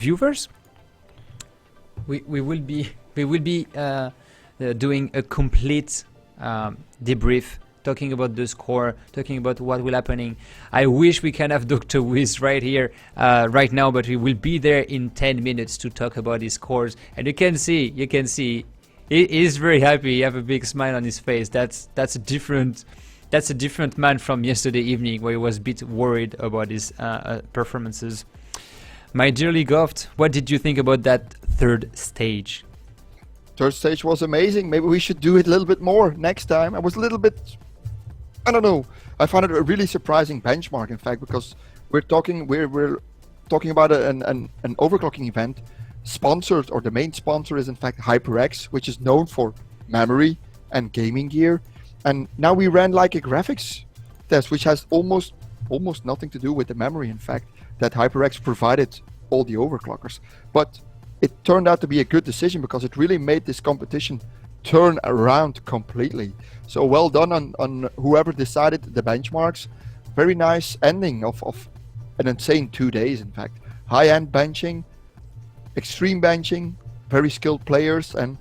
viewers. We will be doing a complete debrief, talking about the score, talking about what will happening. I wish we can have Dr. Whiz right here right now, but we will be there in 10 minutes to talk about his scores. And you can see he is very happy. He have a big smile on his face. That's a different man from yesterday evening, where he was a bit worried about his performances. My dearly Goft, what did you think about that third stage? Third stage was amazing. Maybe we should do it a little bit more next time. I was a little bit, I don't know. I found it a really surprising benchmark, in fact, because we're talking about an overclocking event sponsored, or the main sponsor is in fact HyperX, which is known for memory and gaming gear. And now we ran like a graphics test, which has almost nothing to do with the memory, in fact, that HyperX provided all the overclockers. But it turned out to be a good decision, because it really made this competition turn around completely. So well done on whoever decided the benchmarks. Very nice ending of an insane 2 days, in fact. High-end benching, extreme benching, very skilled players, and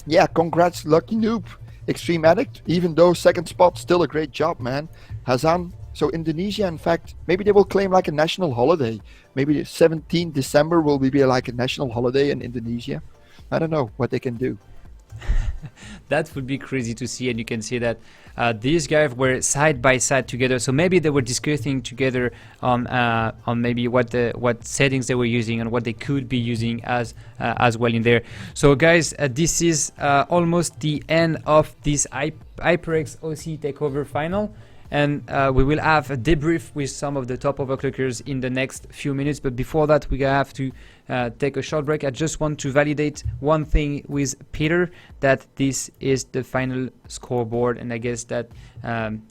yeah, congrats Lucky Noob, Extreme Addict. Even though second spot, still a great job, man. Hasan. So Indonesia, in fact, maybe they will claim like a national holiday. Maybe 17 December will be like a national holiday in Indonesia. I don't know what they can do. That would be crazy to see, and you can see that these guys were side by side together. So maybe they were discussing together on maybe what settings they were using and what they could be using as well in there. So guys, this is almost the end of this HyperX OC Takeover final. And we will have a debrief with some of the top overclockers in the next few minutes. But before that, we have to take a short break. I just want to validate one thing with Peter, that this is the final scoreboard, and I guess that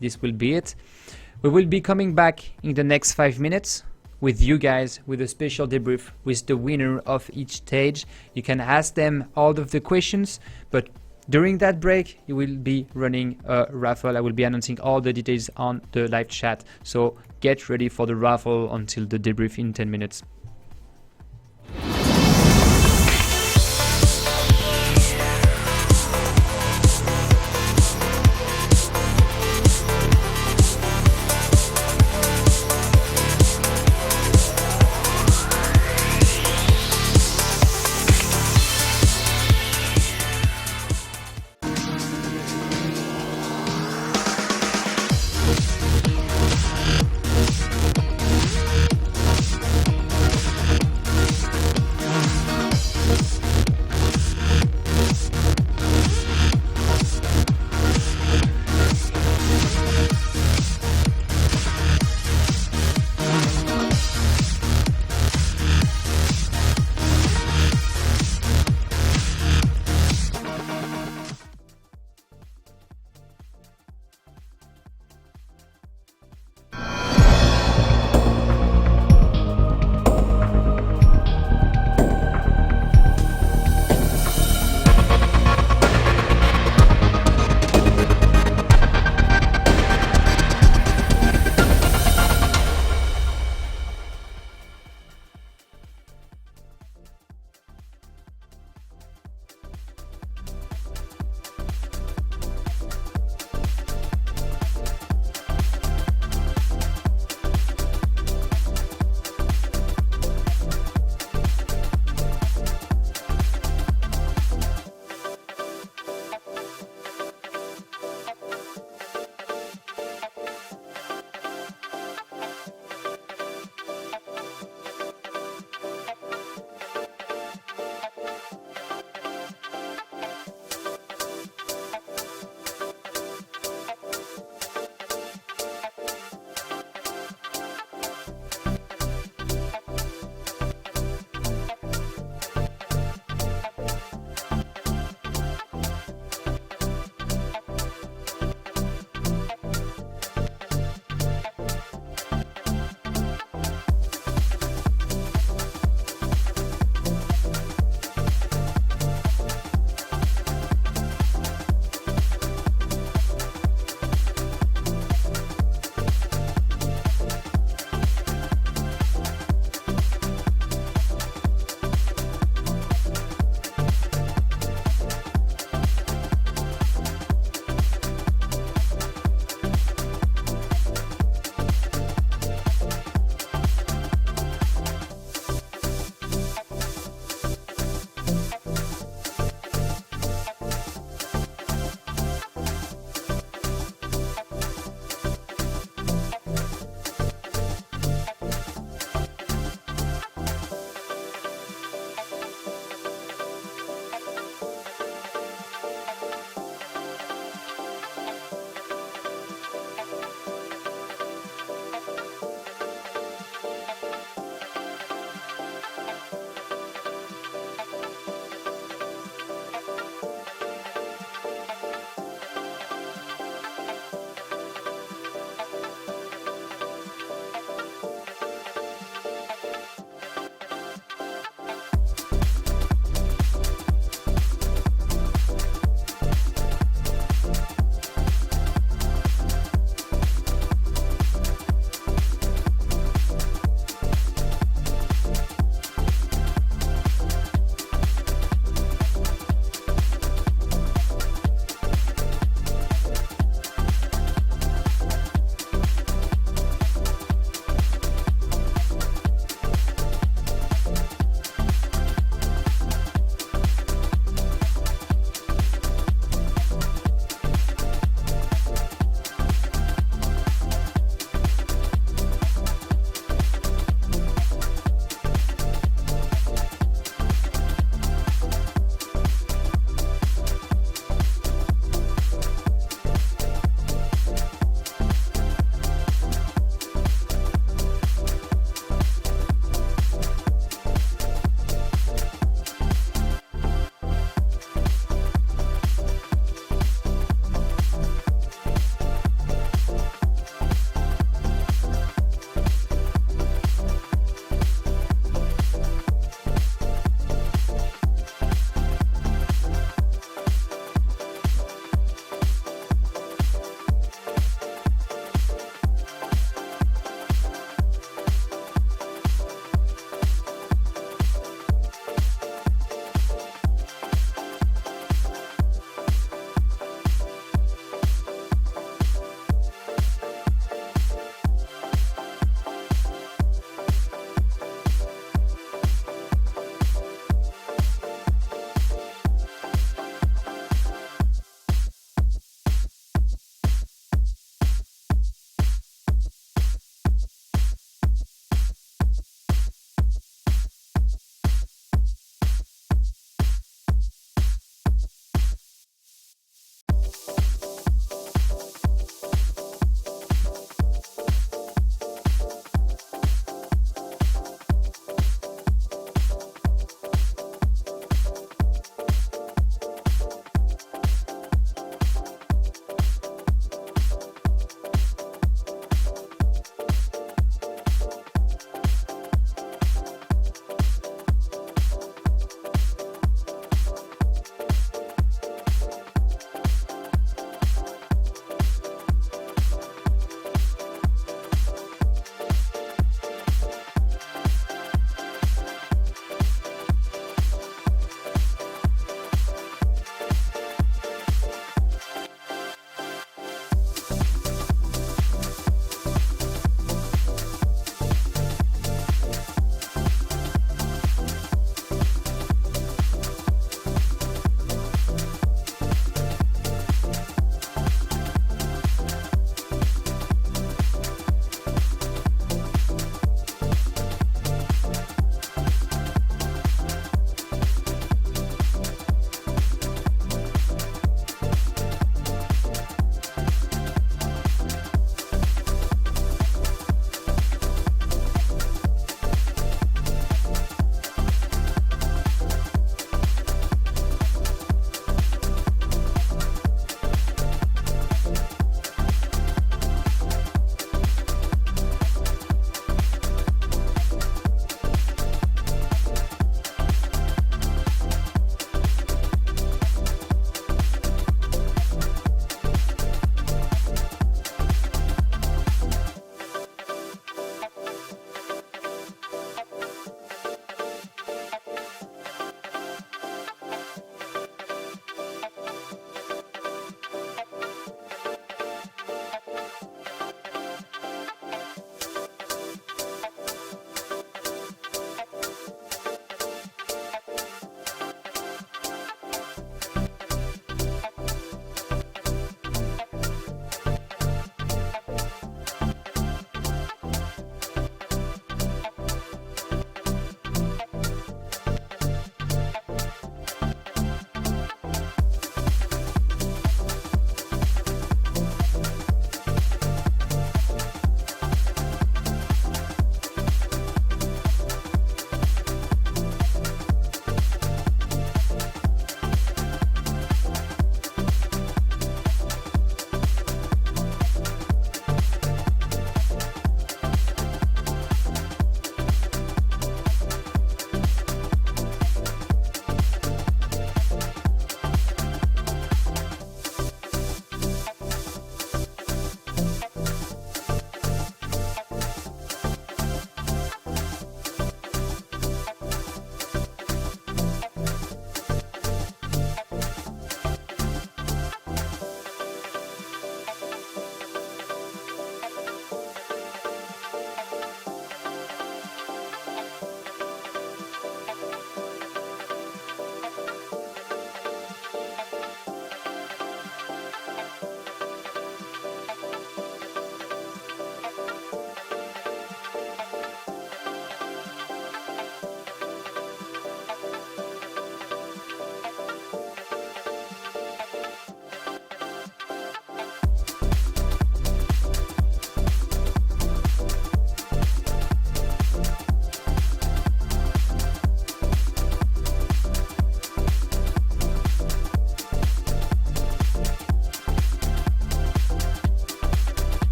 this will be it. We will be coming back in the next 5 minutes with you guys, with a special debrief with the winner of each stage. You can ask them all of the questions, but during that break, you will be running a raffle. I will be announcing all the details on the live chat. So get ready for the raffle until the debrief in 10 minutes.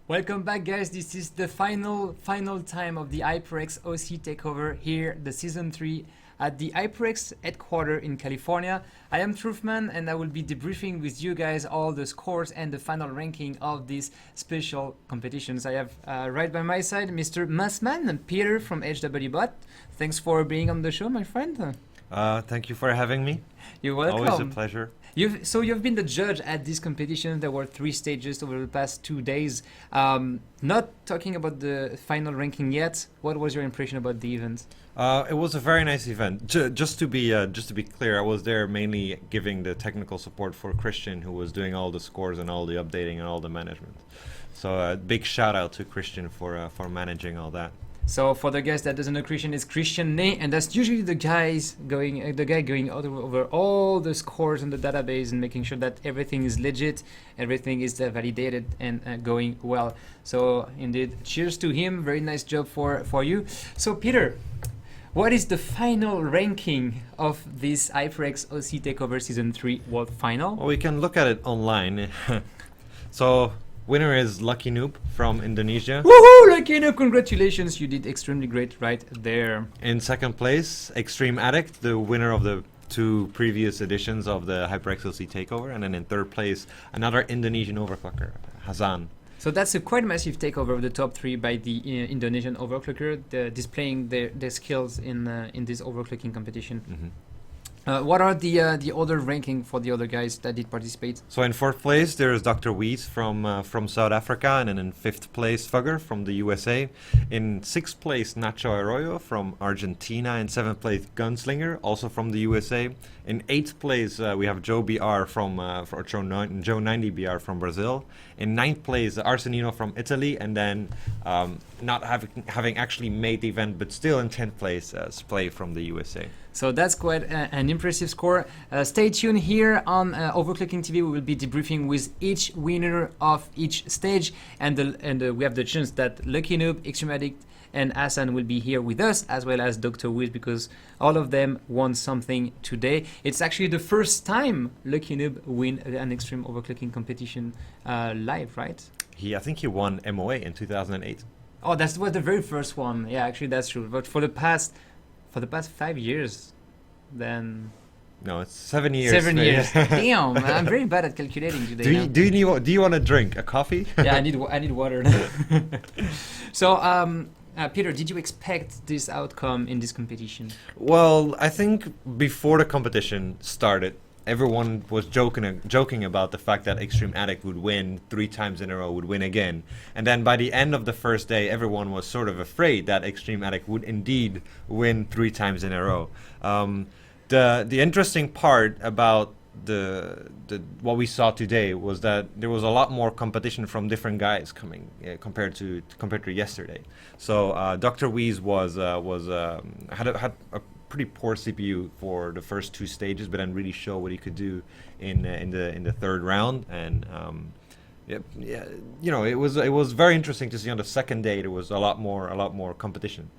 Welcome back, guys. This is the final time of the HyperX OC takeover here, the season 3 at the HyperX headquarters in California. I am Truthman, and I will be debriefing with you guys all the scores and the final ranking of these special competitions. I have right by my side Mr. Massman and Peter from H.O.T. Thanks for being on the show, my friend. Thank you for having me. You're welcome. Always a pleasure. You've been the judge at this competition. There were 3 stages over the past 2 days. Not talking about the final ranking yet. What was your impression about the event? It was a very nice event. Just to be clear, I was there mainly giving the technical support for Christian, who was doing all the scores and all the updating and all the management. So a big shout out to Christian for managing all that. So for the guys that doesn't know Christian, is Christian Ne, and that's usually the guy going over all the scores in the database and making sure that everything is legit, everything is validated and going well. So indeed, cheers to him. Very nice job for you. So Peter, what is the final ranking of this HyperX OC Takeover Season 3 World Final? Well, we can look at it online. So winner is Lucky Noob from Indonesia. Woohoo! Lucky Noob, congratulations! You did extremely great right there. In second place, Extreme Addict, the winner of the 2 previous editions of the HyperX OC Takeover. And then in third place, another Indonesian overclocker, Hasan. So that's a quite massive takeover of the top 3 by the Indonesian overclocker, displaying their skills in this overclocking competition. Mm-hmm. What are the other ranking for the other guys that did participate? So in fourth place there is Dr. Whiz from South Africa, and then in fifth place Fugger from the USA. In sixth place Nacho Arroyo from Argentina. In seventh place Gunslinger, also from the USA. In eighth place we have Joe BR from Joe 90 BR from Brazil. In ninth place Arsenino from Italy, and then not having actually made the event but still in 10th place Splay from the USA. So that's quite an impressive score. Stay tuned here on OverClocking-TV. We will be debriefing with each winner of each stage, and we have the chance that Lucky Noob, Extreme Addict, and Hasan will be here with us, as well as Dr. Whiz, because all of them won something today. It's actually the first time Lucky Noob win an Extreme Overclocking competition live, right? I think he won MOA in 2008. Oh, that was the very first one. Yeah, actually that's true. But for the past 5 years, then... No, it's 7 years. 7 years. Damn, I'm very bad at calculating today. Do you want a drink? A coffee? Yeah, I need water. So, Peter, did you expect this outcome in this competition? Well, I think before the competition started, everyone was joking about the fact that Extreme Addict would win 3 times in a row, would win again. And then by the end of the first day, everyone was sort of afraid that Extreme Addict would indeed win 3 times in a row. The interesting part about the what we saw today was that there was a lot more competition from different guys coming compared to yesterday. So Dr. Whiz had a pretty poor CPU for the first 2 stages, but then really show what he could do in the third round. And yeah, you know, it was very interesting to see on the second day there was a lot more competition.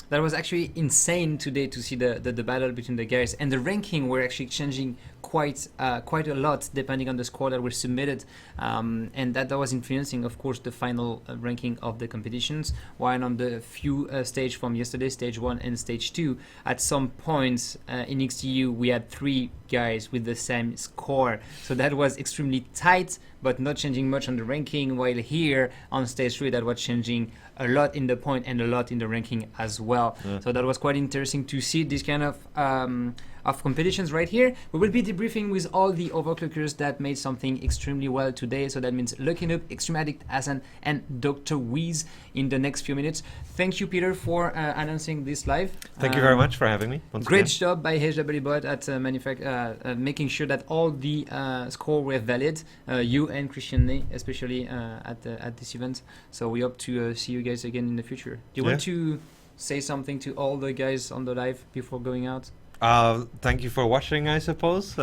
That was actually insane today to see the battle between the guys, and the ranking were actually changing quite a lot depending on the score that were submitted, and that was influencing, of course, the final ranking of the competitions. While on the few stage from yesterday, stage 1 and stage 2, at some points in XTU we had 3 guys with the same score, so that was extremely tight, but not changing much on the ranking. While here on stage 3, that was changing a lot in the point and a lot in the ranking as well. Yeah. So that was quite interesting to see this kind of competitions right here. We will be debriefing with all the overclockers that made something extremely well today. So that means Lucky Noob, Extreme Addict, Hasan, and Dr. Whiz in the next few minutes. Thank you, Peter, for announcing this live. Thank you very much for having me. Great job by H.O.T at making sure that all the scores were valid. You and Christian Ne, especially at this event. So we hope to see you guys again in the future. Do you want to say something to all the guys on the live before going out? Thank you for watching, I suppose.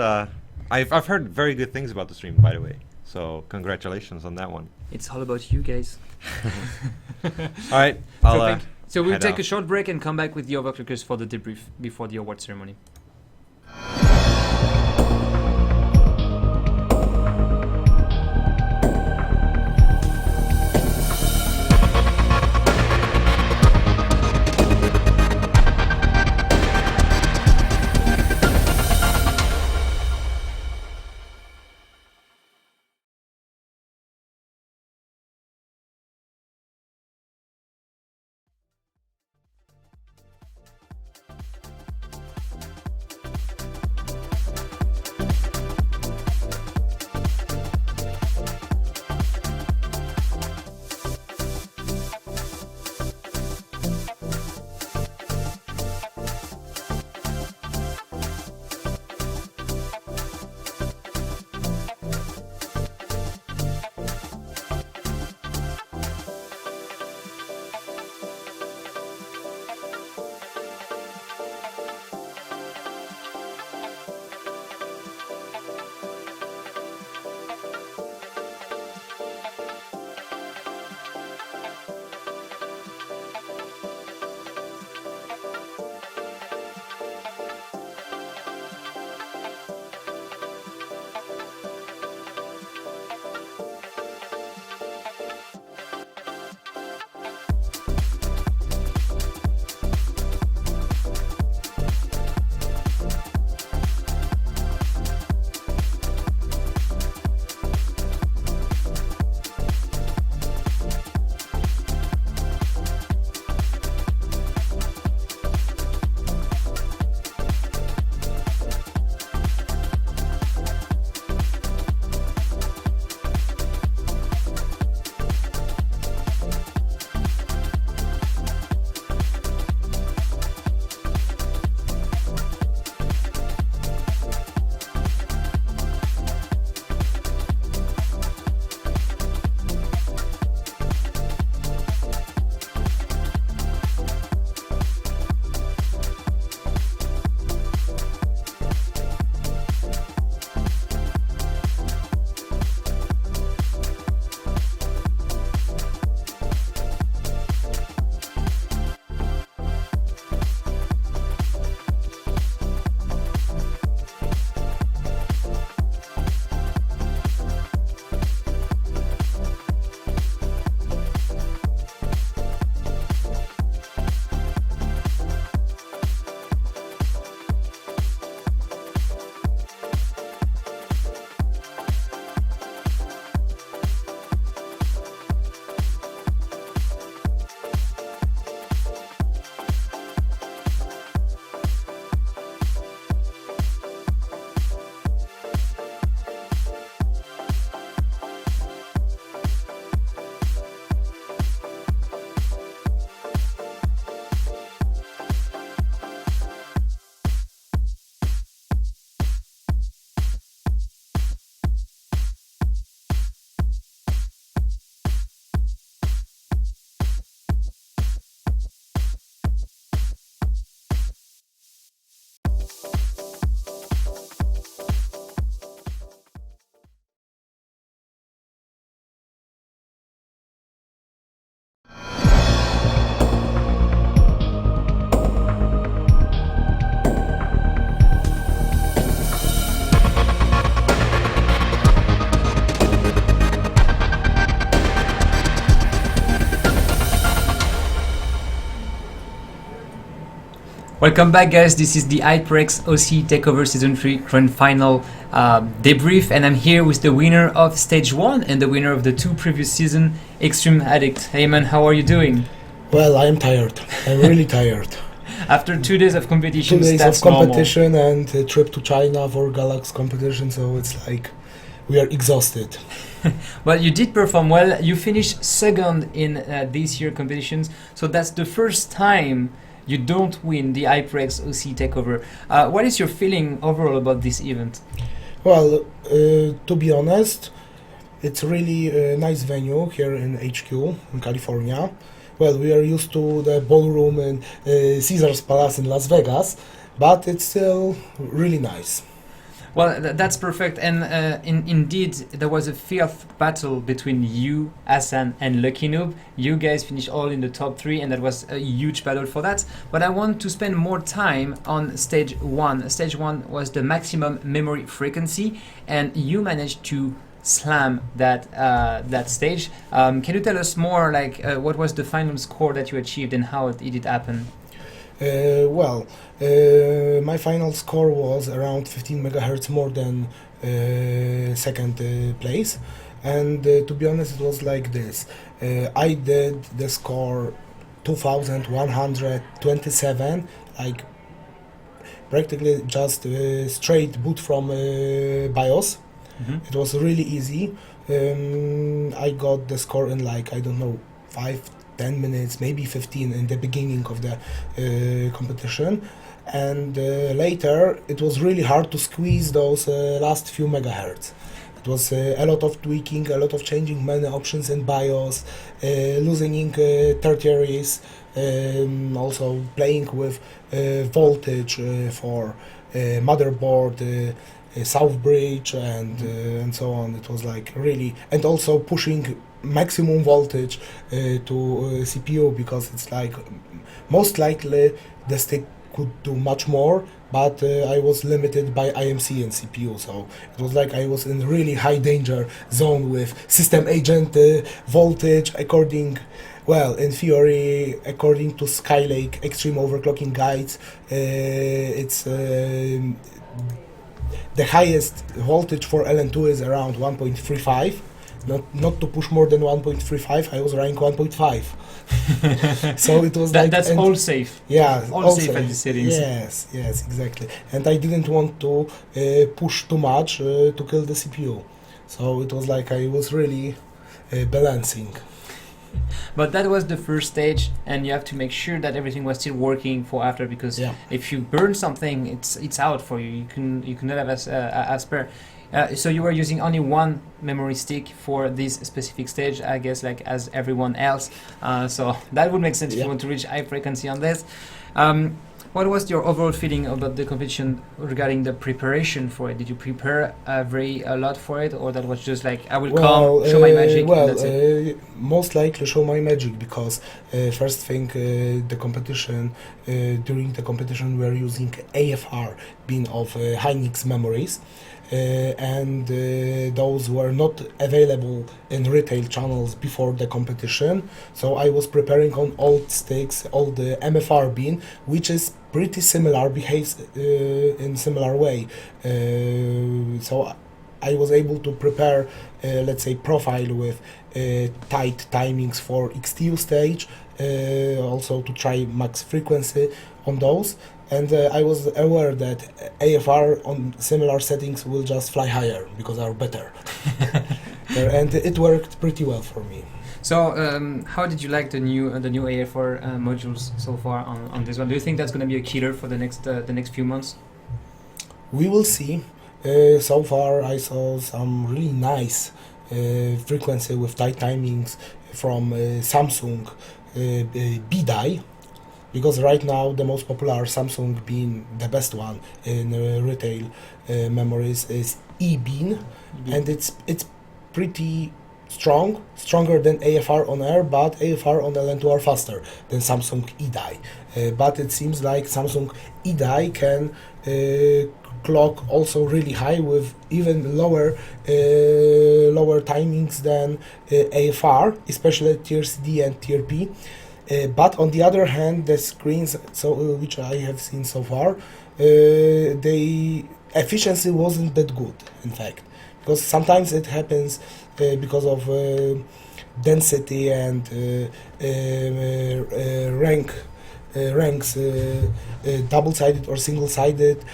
I've heard very good things about the stream, by the way. So congratulations on that one. It's all about you guys. All right. So we'll take a short break and come back with the overclockers for the debrief before the award ceremony. Welcome back, guys. This is the HyperX OC Takeover Season 3 Grand Final debrief, and I'm here with the winner of Stage 1 and the winner of the 2 previous season, Extreme Addict. Hey man, how are you doing? Well, I'm tired. I'm really tired. After 2 days of competition, 2 days that's of competition and a trip to China for Galax competition, so it's like we are exhausted. Well, you did perform well. You finished second in this year competitions, so that's the first time you don't win the HyperX OC Takeover. What is your feeling overall about this event? Well, to be honest, it's really a nice venue here in HQ in California. Well, we are used to the ballroom in Caesar's Palace in Las Vegas, but it's still really nice. Well, that's perfect, and indeed there was a fierce battle between you, Hasan, and Lucky Noob. You guys finished all in the top 3, and that was a huge battle for that. But I want to spend more time on Stage 1. Stage 1 was the maximum memory frequency, and you managed to slam that stage. Can you tell us more, like what was the final score that you achieved and how did it happen? My final score was around 15 megahertz more than second place, and to be honest, it was like this. I did the score 2127, like practically just straight boot from BIOS. It was really easy. I got the score in like, I don't know, 5-10 minutes, maybe 15 in the beginning of the competition, and later it was really hard to squeeze those last few megahertz. It was a lot of tweaking, a lot of changing many options in BIOS, losing tertiaries, also playing with voltage for motherboard, South Bridge, and so on. It was like really, and also pushing maximum voltage to CPU, because it's like most likely the stick could do much more, but I was limited by IMC and CPU, so it was like I was in really high danger zone with system agent voltage according, well, in theory, according to Skylake Extreme Overclocking guides, it's the highest voltage for LN2 is around 1.35. Not to push more than 1.35. I was rank 1.5. So it was like that's all safe. Yeah, all safe at the settings. Yes, exactly. And I didn't want to push too much to kill the CPU. So it was like I was really balancing. But that was the first stage, and you have to make sure that everything was still working for after, because if you burn something, it's out for you. You cannot have as spare. So you were using only one memory stick for this specific stage, I guess, like as everyone else. So that would make sense if you want to reach high frequency on this. What was your overall feeling about the competition regarding the preparation for it? Did you prepare a lot for it, or that was just like, I will come, show my magic, and that's it? Most likely show my magic, because first thing, the competition, during the competition we were using AFR, bin of Hynix memories, and those were not available in retail channels before the competition, so I was preparing on old sticks, all the MFR bin, which is pretty similar, behaves in similar way, so I was able to prepare, let's say, profile with tight timings for XTU stage, also to try max frequency on those. And I was aware that AFR on similar settings will just fly higher because are better. And it worked pretty well for me. So how did you like the new AFR modules so far on this one? Do you think that's going to be a killer for the next few months? We will see. So far I saw some really nice frequency with tight timings from Samsung B-Die. Because right now the most popular Samsung being the best one in retail memories is E-Bean, and it's pretty stronger than AFR on air, but AFR on LN2 are faster than Samsung E-Die. But it seems like Samsung E-Die can clock also really high with even lower timings than AFR, especially tier CD and tier P. But on the other hand, the screens, which I have seen so far, the efficiency wasn't that good, in fact, because sometimes it happens because of density and ranks, double-sided or single-sided.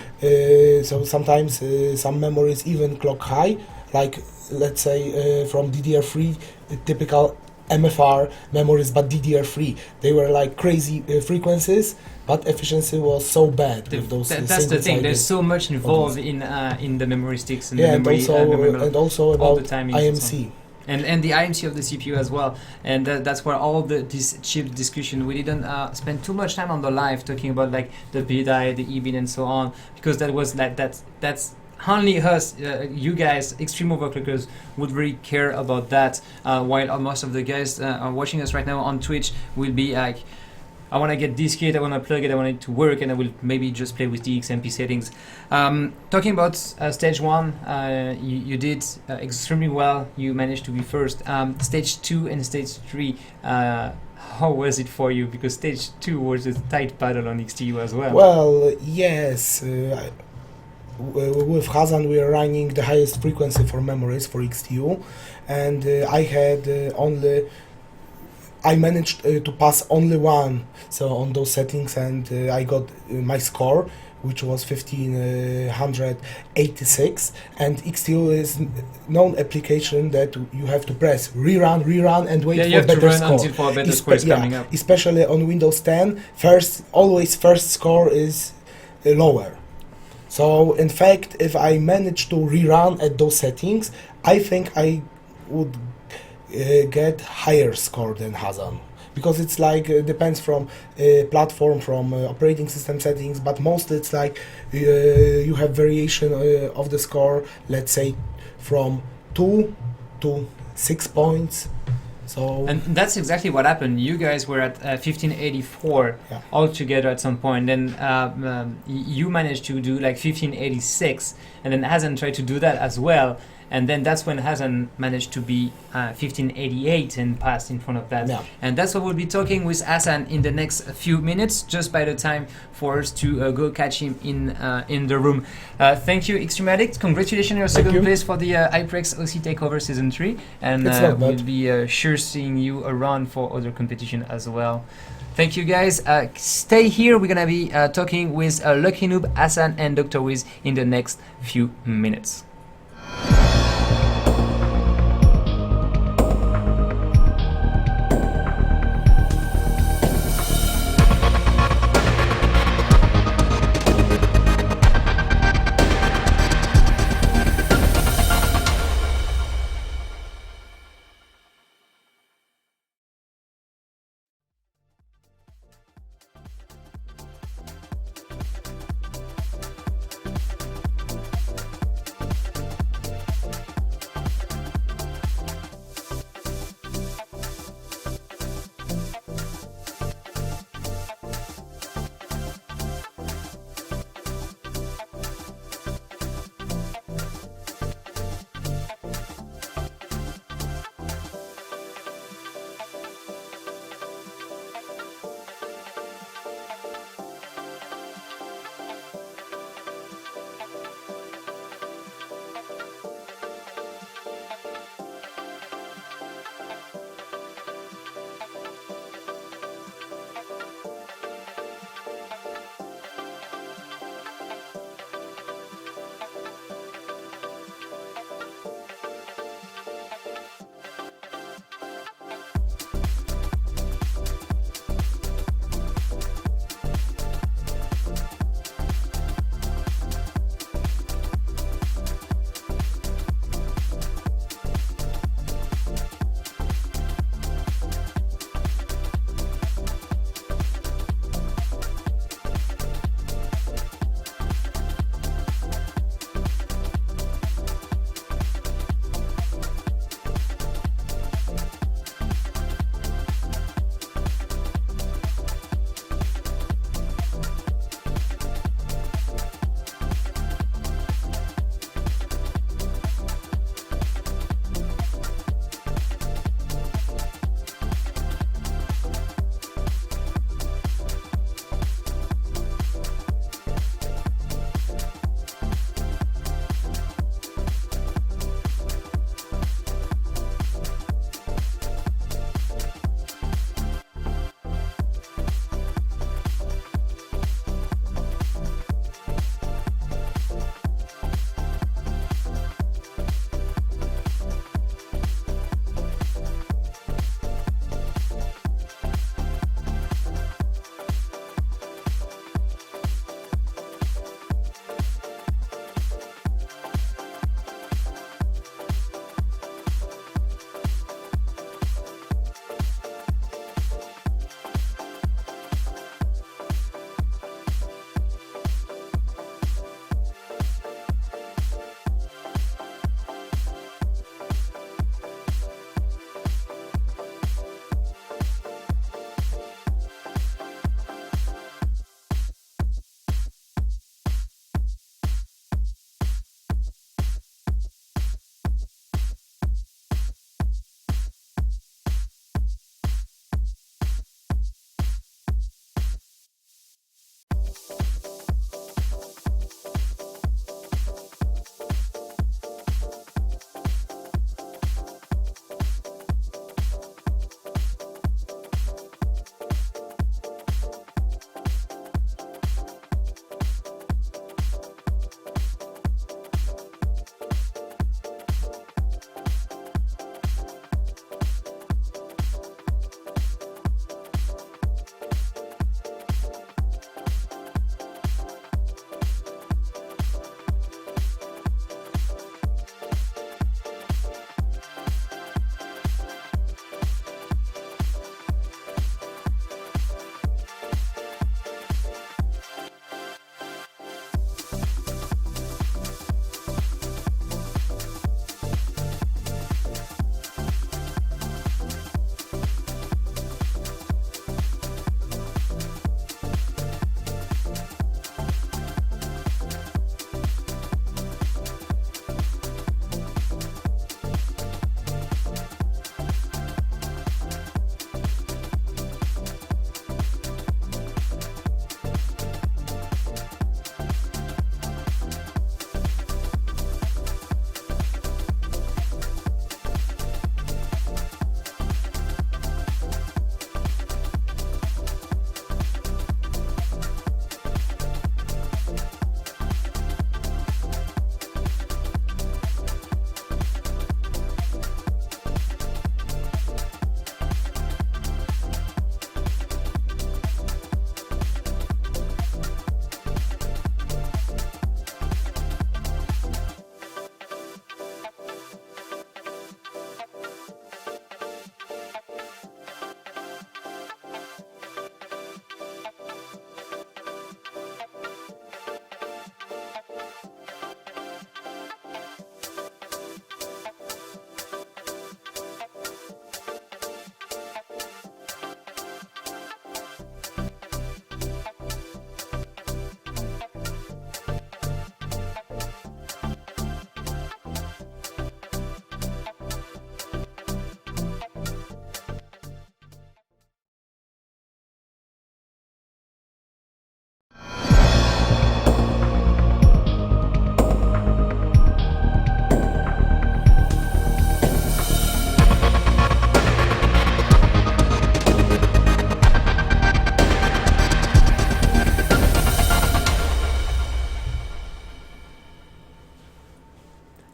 So sometimes some memories even clock high, like let's say from DDR3, typical MFR memories, but DDR3. They were like crazy frequencies, but efficiency was so bad with those. That's the thing. There's so much involved in the memory sticks and the and memory, and also all about the timings and so IMC. on. And the IMC of the CPU as well, and that's where all this chip discussion. We didn't spend too much time on the live talking about like the BDI, the EBIT, and so on, because that was like that's only us, you guys, extreme overclockers, would really care about that. While most of the guys are watching us right now on Twitch will be like, I want to get this kit, I want to plug it, I want it to work, and I will maybe just play with the XMP settings. Talking about stage 1, you did extremely well. You managed to be first. Stage 2 and stage 3, how was it for you? Because stage 2 was a tight battle on XTU as well. Well, yes. With Hasan, we are running the highest frequency for memories for XTU, and I managed to pass only one, so on those settings, and I got my score, which was 1586. And XTU is known application that you have to press rerun and wait for better score. Until for a better score is coming up. Especially on Windows 10, always first score is lower. So in fact, if I manage to rerun at those settings, I think I would get higher score than Hasan, because it's like depends from platform, from operating system settings, but mostly it's like you have variation of the score, let's say from 2 to 6 points. So and that's exactly what happened. You guys were at 1584 altogether at some point. Then you managed to do like 1586, and then Hasan tried to do that as well. And then that's when Hasan managed to be 1588 and passed in front of that. Yeah. And that's what we'll be talking with Hasan in the next few minutes, just by the time for us to go catch him in the room. Thank you, Extreme Addict. Congratulations on your second place for the HyperX OC Takeover Season 3. And we'll be sure seeing you around for other competition as well. Thank you, guys. Stay here. We're going to be talking with Lucky Noob, Hasan, and Dr. Whiz in the next few minutes.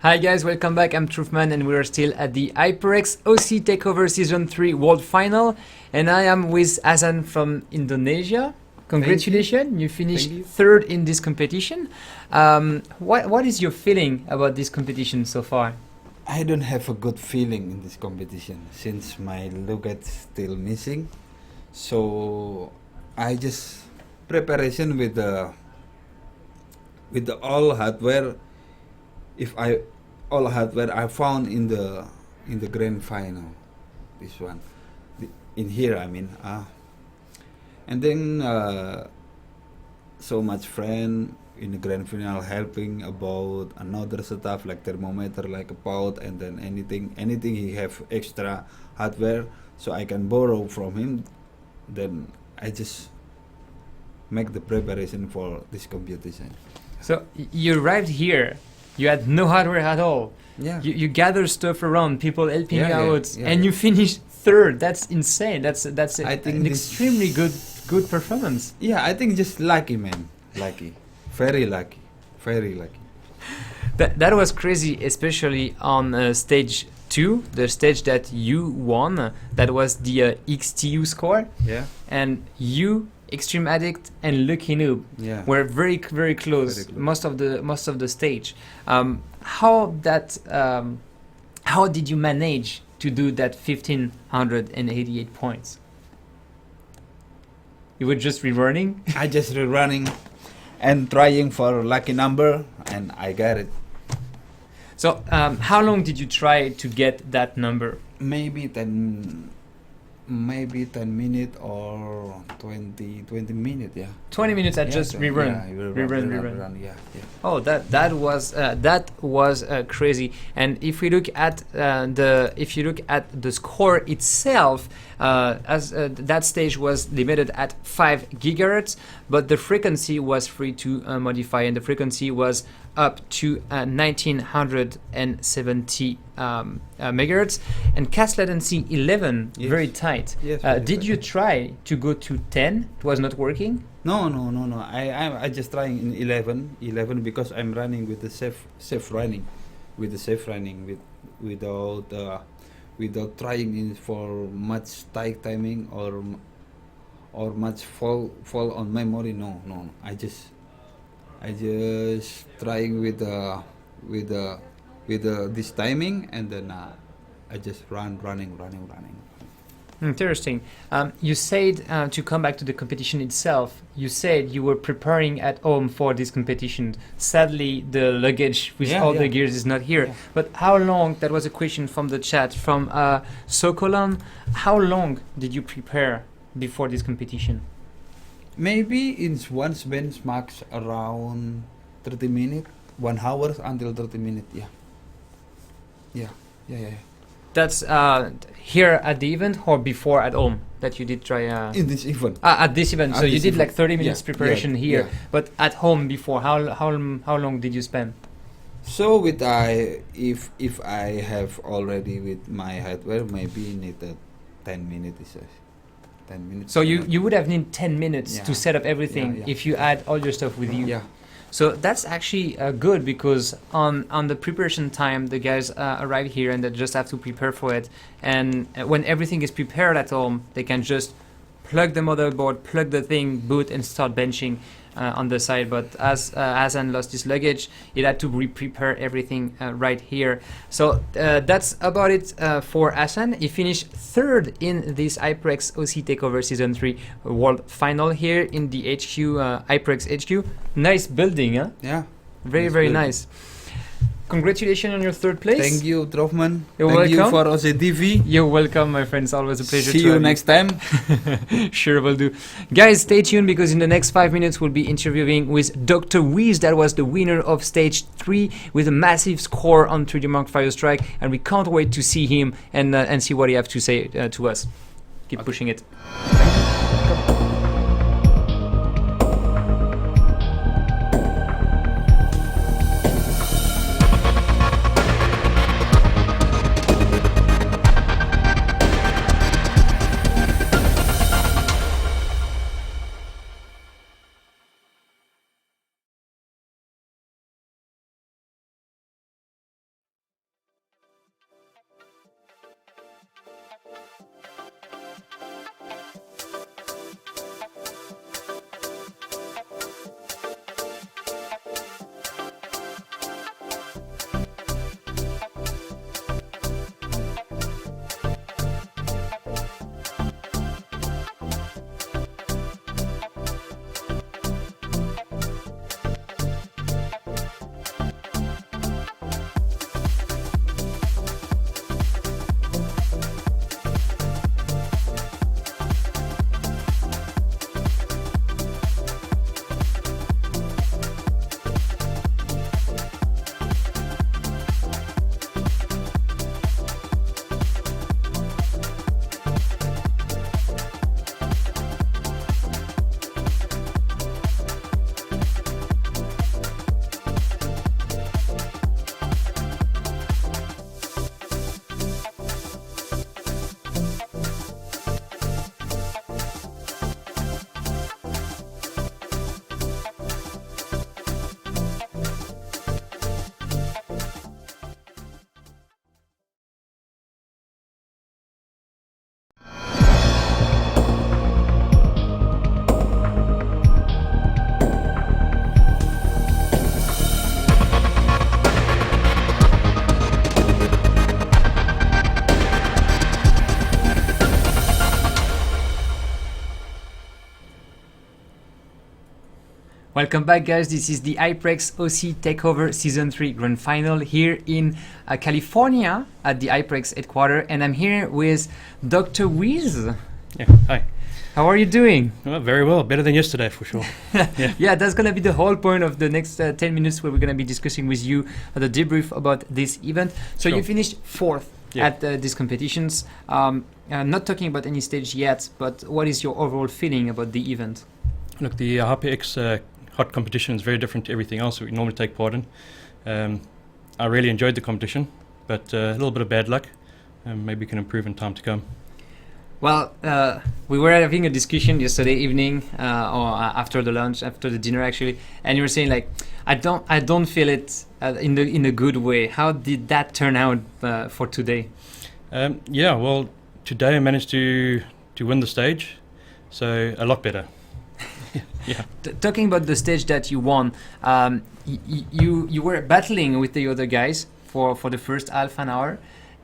Hi guys, welcome back. I'm Truthman and we are still at the HyperX OC Takeover Season 3 World Final. And I am with Hasan from Indonesia. Congratulations, you finished third in this competition. What is your feeling about this competition so far? I don't have a good feeling in this competition since my luggage still missing. So I just preparation with the all hardware. If I all hardware I found in the grand final, this one in here I mean, and then so much friend in the grand final helping about another stuff like thermometer, like a pot, and then anything he have extra hardware, so I can borrow from him. Then I just make the preparation for this competition. So you arrived here, you had no hardware at all. Yeah. You gather stuff around, people helping you out, yeah. and you finished third. That's insane. That's I think an extremely good performance. Yeah, I think just lucky, man. Lucky. Very lucky. Very lucky. That was crazy, especially on stage 2, the stage that you won. That was the XTU score. Yeah. And you, Extreme Addict, and Lucky Noob were very close. Very close. Most of the stage. How did you manage to do that 1588 points? You were just rerunning? I just rerunning and trying for lucky number, and I got it. So how long did you try to get that number? Maybe 10 minutes or 20 minutes, yeah. 20 minutes at just rerun. Yeah, rerun. Yeah. Oh, that was crazy. And if we look at the score itself, as that stage was limited at 5 gigahertz, but the frequency was free to modify, and the frequency was up to 1970 megahertz, and cast latency 11, very tight. Yes, did you try to go to 10? It was not working. No. I just trying in 11 because I'm running with the safe running, without trying in for much tight timing or much fall on memory. No. I just trying with this timing, and then I just running. Interesting. You said to come back to the competition itself, you said you were preparing at home for this competition. Sadly, the luggage with all the gears is not here. Yeah. But how long, that was a question from the chat, from Sokolan, how long did you prepare before this competition? Maybe in one benchmarks around 30 minutes, 1 hour until 30 minutes. Yeah. That's here at the event or before at home that you did try? In this event. At this event, so you did like 30 minutes Yeah, preparation here, yeah. but at home before, how long did you spend? So if I have already with my hardware, maybe need 10 minutes. 10 minutes. So you would have needed 10 minutes to set up everything if you had all your stuff with you. Yeah. So that's actually good, because on the preparation time, the guys arrive here and they just have to prepare for it. And when everything is prepared at home, they can just plug the motherboard, plug the thing, boot, and start benching on the side. But as Hasan lost his luggage, he had to re-prepare everything right here. So that's about it for Hasan. He finished third in this HyperX OC Takeover Season 3 World Final here in the HQ, HyperX HQ. Nice building, huh? Yeah. Very nice. Congratulations on your third place. Thank you, Troffman. You're Thank welcome. you for OC-TV. You're welcome, my friends. Always a pleasure. See to you have next time. Sure will do. Guys, stay tuned, because in the next 5 minutes we'll be interviewing with Dr. Whiz. That was the winner of stage 3 with a massive score on 3D Mark Firestrike, and we can't wait to see him and see what he has to say to us. Keep pushing it. Welcome back, guys. This is the HyperX OC Takeover Season 3 Grand Final here in California at the HyperX headquarters, and I'm here with Dr. Whiz. Yeah, hi. How are you doing? Well, very well. Better than yesterday, for sure. Yeah, that's going to be the whole point of the next 10 minutes where we're going to be discussing with you the debrief about this event. So Sure. you finished fourth at these competitions. Not talking about any stage yet, but what is your overall feeling about the event? Look, the HyperX H.O.T competition is very different to everything else that we normally take part in. I really enjoyed the competition, but a little bit of bad luck. Maybe we can improve in time to come. Well, we were having a discussion yesterday evening, or after the lunch, after the dinner actually, and you were saying like, I don't feel it in a good way. How did that turn out for today? Yeah, well, today I managed to win the stage, so a lot better. Yeah. Talking about the stage that you won, you were battling with the other guys for the first half an hour.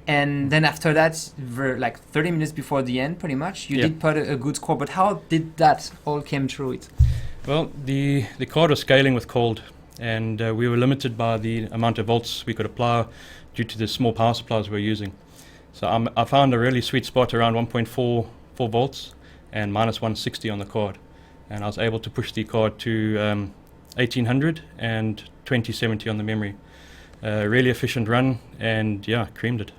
And then after that, like 30 minutes before the end, pretty much, you did put a good score. But how did that all came through it? Well, the card was scaling with cold, and we were limited by the amount of volts we could apply due to the small power supplies we were using. So I found a really sweet spot around 1.4 volts and minus 160 on the card. And I was able to push the card to 1800 and 2070 on the memory. Really efficient run, and yeah, creamed it.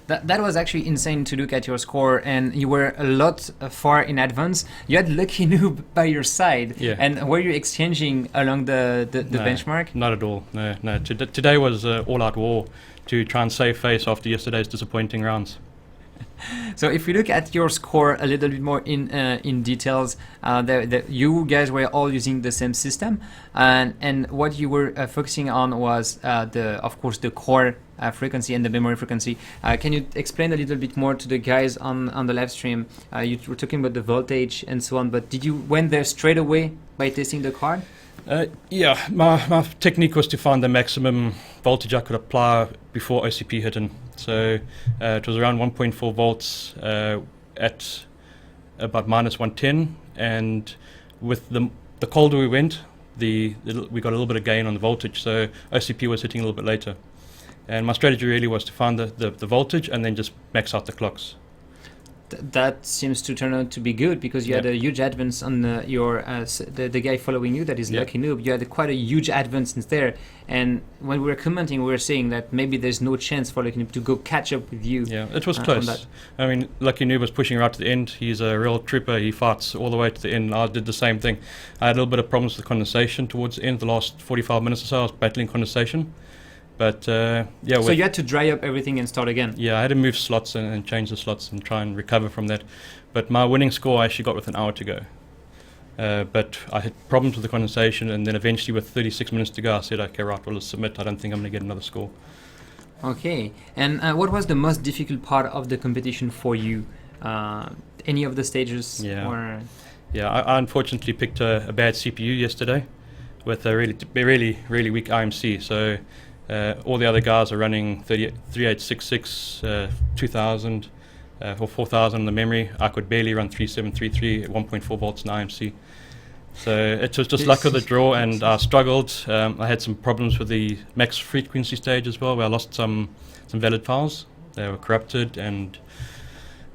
That was actually insane to look at your score, and you were a lot far in advance. You had Lucky Noob by your side, and were you exchanging along the No, benchmark? Not at all. No. Today was all-out war to try and save face after yesterday's disappointing rounds. So if we look at your score a little bit more in details, you guys were all using the same system, and what you were focusing on was of course the core frequency and the memory frequency. Can you explain a little bit more to the guys on the live stream? You were talking about the voltage and so on, but did you went there straight away by testing the card? Yeah, my technique was to find the maximum voltage I could apply before OCP hit in. So it was around 1.4 volts at about minus 110, and with the colder we went, we got a little bit of gain on the voltage, so OCP was hitting a little bit later. And my strategy really was to find the voltage and then just max out the clocks. That seems to turn out to be good, because you had a huge advance on the guy following you, that is Lucky Noob. You had quite a huge advance there, and when we were commenting, we were saying that maybe there's no chance for Lucky Noob to go catch up with you. Yeah, it was close. I mean, Lucky Noob was pushing right to the end. He's a real trooper. He fights all the way to the end. I did the same thing. I had a little bit of problems with condensation towards the end. The last 45 minutes or so, I was battling condensation. But so you had to dry up everything and start again. Yeah, I had to move slots and change the slots and try and recover from that. But my winning score I actually got with an hour to go. But I had problems with the condensation, and then eventually with 36 minutes to go, I said, okay, right, well, let's submit. I don't think I'm going to get another score. Okay. And what was the most difficult part of the competition for you? Any of the stages? Yeah, I unfortunately picked a bad CPU yesterday with a really weak IMC. So all the other guys are running 3866, 2000, or 4000 on the memory. I could barely run 3733 at 1.4 volts in IMC. So it was just luck of the draw, and I struggled. I had some problems with the max frequency stage as well, where I lost some valid files. They were corrupted, and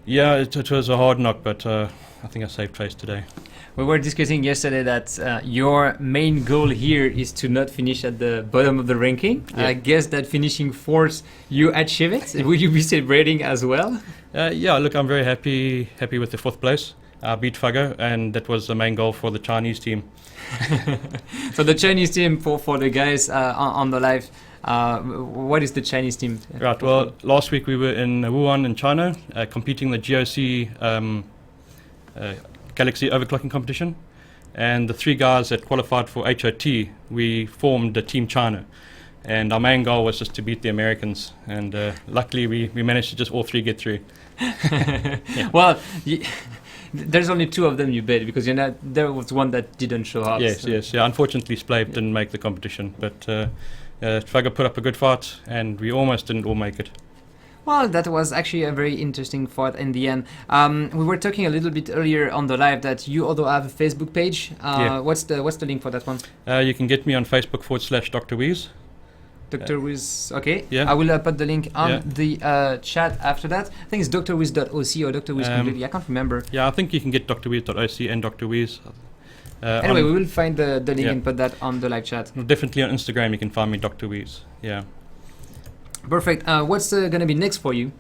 yeah, it was a hard knock, but I think I saved face today. We were discussing yesterday that your main goal here is to not finish at the bottom of the ranking. Yeah. I guess that finishing fourth, you achieve it. Will you be celebrating as well? Yeah, look, I'm very happy with the fourth place. I beat Fago, and that was the main goal for the Chinese team. So the Chinese team, for the guys on the live, what is the Chinese team? Right, well, last week we were in Wuhan in China, competing the GOC Galaxy overclocking competition, and the three guys that qualified for H.O.T, we formed the Team China, and our main goal was just to beat the Americans, and luckily we managed to just all three get through. Well, there's only two of them you beat, because there was one that didn't show up. Yes. Unfortunately, Splave didn't make the competition, but Fago put up a good fight, and we almost didn't all make it. Well, that was actually a very interesting thought in the end. We were talking a little bit earlier on the live that you also have a Facebook page. Yeah. What's the link for that one? You can get me on Facebook /Dr. Whiz. Dr. Wiz. Okay. Yeah. I will put the link on Yeah. the chat after that. I think it's drwiz.oc or Dr. Wiz completely. I can't remember. Yeah, I think you can get drwiz.oc and Dr. Wiz. Anyway, we will find the link Yeah. and put that on the live chat. Definitely on Instagram you can find me Dr. Wiz. Yeah. Perfect. What's going to be next for you?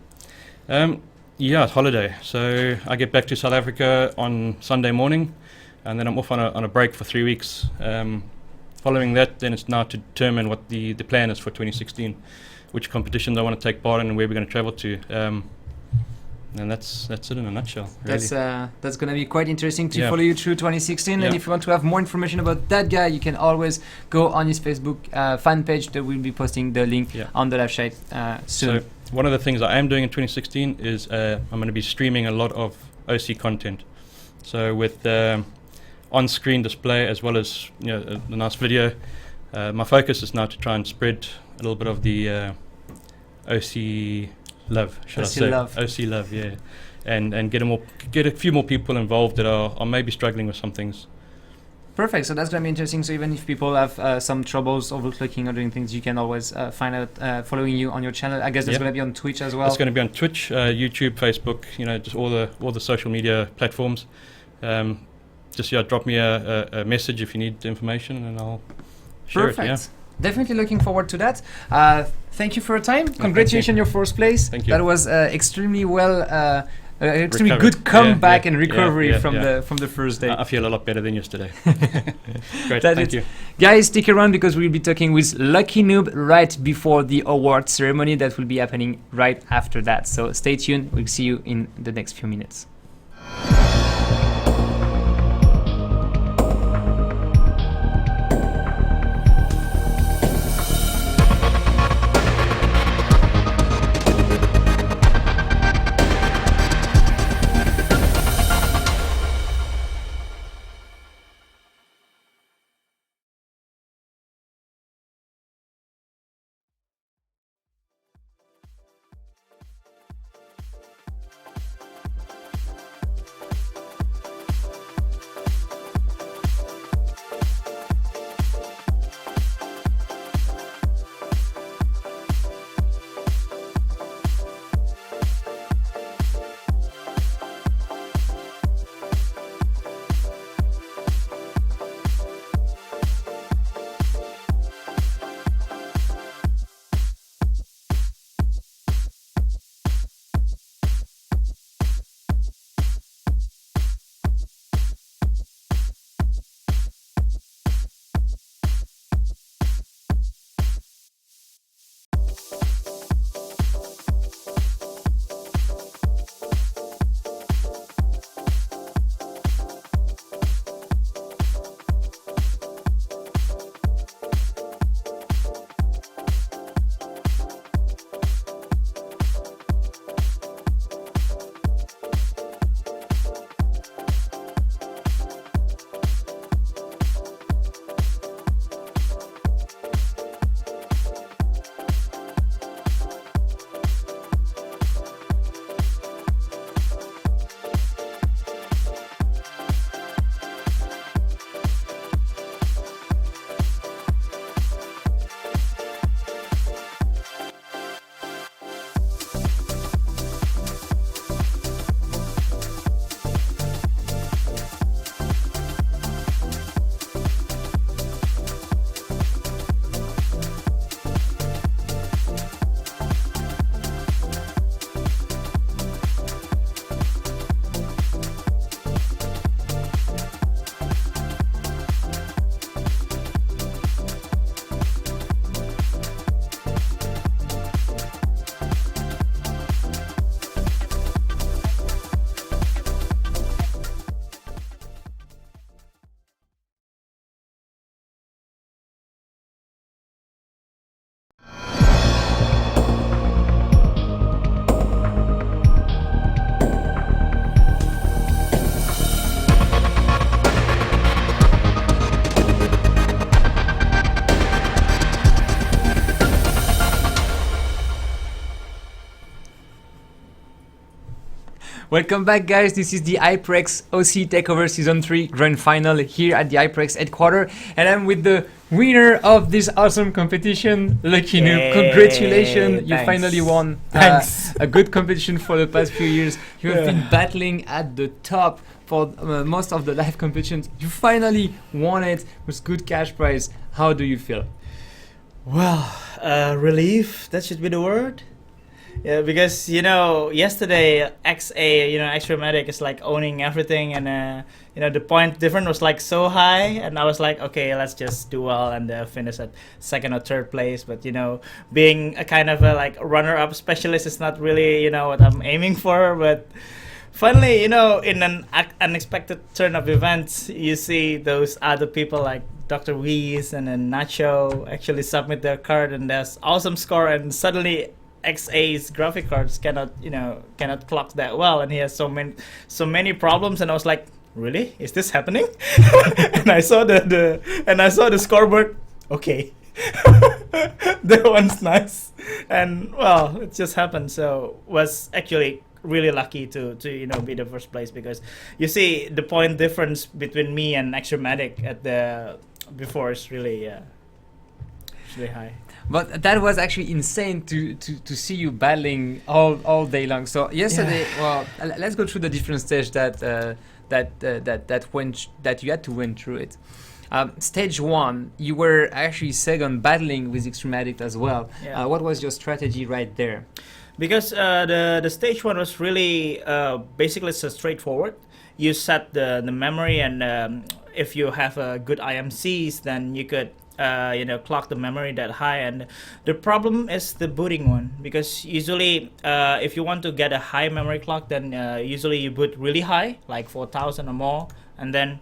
Yeah, it's holiday. So I get back to South Africa on Sunday morning, and then I'm off on a break for 3 weeks. Following that, then it's now to determine what the plan is for 2016, which competitions I want to take part in and where we're going to travel to. And that's it in a nutshell. Really. That's going to be quite interesting to Yeah. follow you through 2016. And Yeah. if you want to have more information about that guy, you can always go on his Facebook fan page. That we'll be posting the link Yeah. on the live chat soon. So one of the things I am doing in 2016 is I'm going to be streaming a lot of OC content. So with on-screen display as well as a nice video. My focus is now to try and spread a little bit of the OC love, should I OC say? love. OC love, yeah, and get a few more people involved that are maybe struggling with some things. Perfect. So that's going to be interesting. So even if people have some troubles overclocking or doing things, you can always find out following you on your channel. I guess that's Yeah. going to be on Twitch as well. It's going to be on Twitch, YouTube, Facebook, just all the social media platforms. Just drop me a message if you need information, and I'll share Perfect. it. Definitely looking forward to that. Thank you for your time. Congratulations on your first place. Thank you. That was extremely extremely Recovered. good comeback Yeah, and recovery yeah, from yeah. the first day. I feel a lot better than yesterday. Great, That's thank it. you. Guys, stick around because we'll be talking with Lucky Noob right before the award ceremony that will be happening right after that. So stay tuned. We'll see you in the next few minutes. Welcome back, guys. This is the HyperX OC Takeover Season 3 Grand Final here at the HyperX headquarters. And I'm with the winner of this awesome competition, Lucky Noob. Congratulations. You Thanks. finally won a good competition for the past few years. You have been battling at the top for most of the live competitions. You finally won it with good cash prize. How do you feel? Well, relief, that should be the word. Yeah, because yesterday XA, Extreme Addict is like owning everything, and the point difference was like so high, and I was like, okay, let's just do well and finish at second or third place. But being a kind of a like runner-up specialist is not really what I'm aiming for. But finally, in an unexpected turn of events, you see those other people like Dr. Whiz and then Nacho actually submit their card, and there's awesome score, and suddenly XA's graphic cards cannot clock that well, and he has so many problems, and I was like, really, is this happening? And I saw the scoreboard. Okay. That one's nice, and well, it just happened. So was actually really lucky to be the first place, because you see the point difference between me and Extreme Addict at the before is really high. But that was actually insane to see you battling all day long. So yesterday, well, let's go through the different stage that you had to win through it. Stage 1, you were actually second, battling with Extreme Addict as well. Yeah. What was your strategy right there? Because the stage 1 was really basically so straightforward. You set the memory, and if you have good IMCs, then you could clock the memory that high. And the problem is the booting one, because usually if you want to get a high memory clock, then usually you boot really high, like 4,000 or more, and then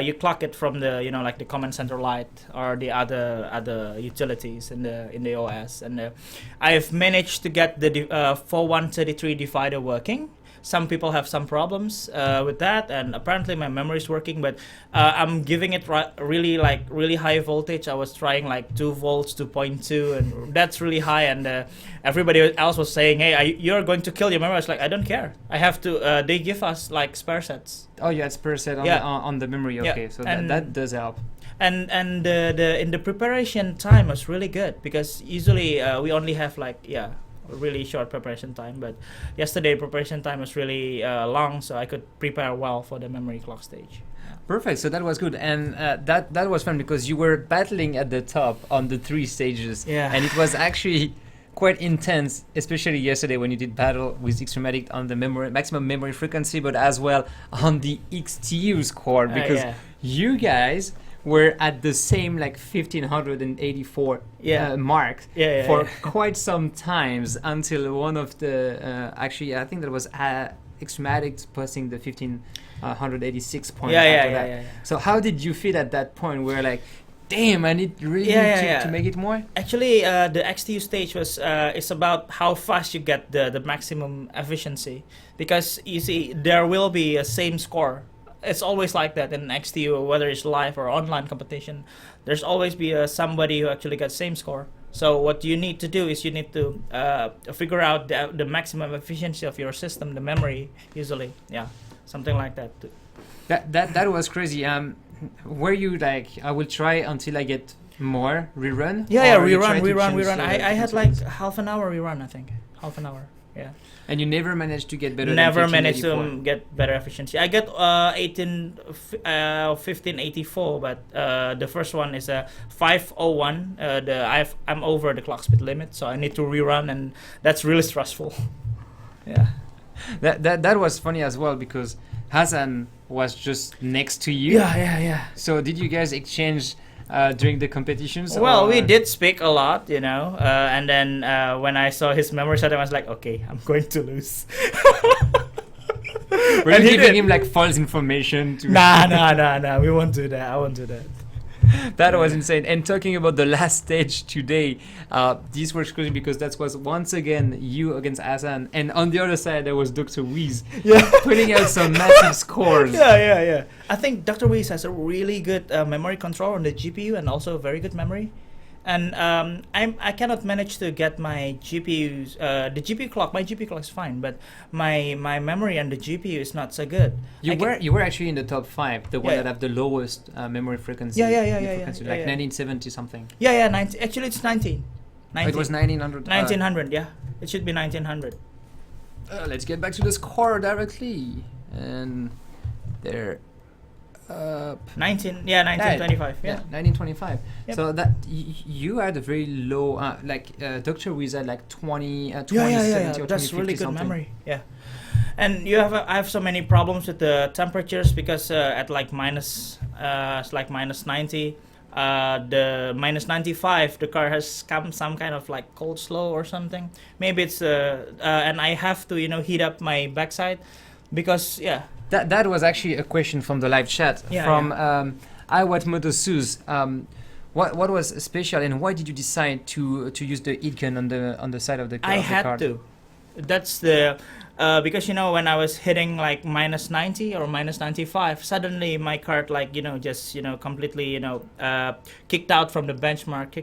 you clock it from the like the command center light or the other utilities in the OS. And I've managed to get the 4133 divider working. Some people have some problems with that, and apparently my memory is working, but I'm giving it really high voltage. I was trying like 2 volts, 2.2, and that's really high, and everybody else was saying, hey, you're going to kill your memory. I was like, I don't care. I have to, they give us like spare sets. Oh, you had spare set on the memory, okay, Yeah. so And that does help. And the in the preparation time was really good, because usually we only have like really short preparation time, but yesterday preparation time was really long, so I could prepare well for the memory clock stage. Perfect. So that was good, and that was fun because you were battling at the top on the 3 stages, and it was actually quite intense, especially yesterday when you did battle with Extreme Addict on the maximum memory frequency, but as well on the XTU score, because you guys were at the same like 1584 mark for quite some times, until one of the actually I think that was Extreme Addict posting the 1586 point after that. So how did you feel at that point where like, damn, I need really to make it more? Actually, the XTU stage was it's about how fast you get the maximum efficiency, because you see there will be a same score. It's always like that in XTU, whether it's live or online competition. There's always be somebody who actually gets same score. So what you need to do is you need to figure out the maximum efficiency of your system, the memory, usually. Yeah, something like that. That was crazy. Were you like, I will try until I get more rerun? Rerun. I had like half an hour rerun, I think. Half an hour, yeah. And you never managed to get better Never than managed to 1584. get better efficiency. I got 1584, but the first one is a 501. I'm over the clock speed limit, so I need to rerun, and that's really stressful. Yeah. That was funny as well, because Hasan was just next to you. Yeah. So did you guys exchange during the competitions? Well, or? we did speak a lot, and then when I saw his memory set, I was like, okay, I'm going to lose. Were you giving him like false information? Nah. We won't do that. I won't do that. That was insane. And talking about the last stage today, this was crazy because that was once again you against Hasan, and on the other side there was Dr. Whiz putting out some massive scores. Yeah. I think Dr. Whiz has a really good memory control on the GPU, and also very good memory. And I cannot manage to get my GPU's the GPU clock. My GPU clock is fine, but my memory and the GPU is not so good. You were actually in the top 5, the one Yeah. that have the lowest memory frequency. Yeah, frequency, like 1970 something. Yeah, 90. Actually, it's 19. Oh, it was 1900. 1900. Yeah, it should be 1900. Let's get back to the score directly, and there. 1925. Yeah. 1925. Yep. So that you had a very low, Dr. Whiz had like 20, 2070 or That's 2050 really good something. memory. Yeah. And I have so many problems with the temperatures because at like minus, it's like minus 90, the minus 95, the car has some kind of like cold slow or something. Maybe it's and I have to heat up my backside because That was actually a question from the live chat from iWatMotoSuz. What was special, and why did you decide to use the heat gun on the side of the car? I had to. That's the because when I was hitting like minus 90 or minus 95, suddenly my cart just completely kicked out from the benchmark,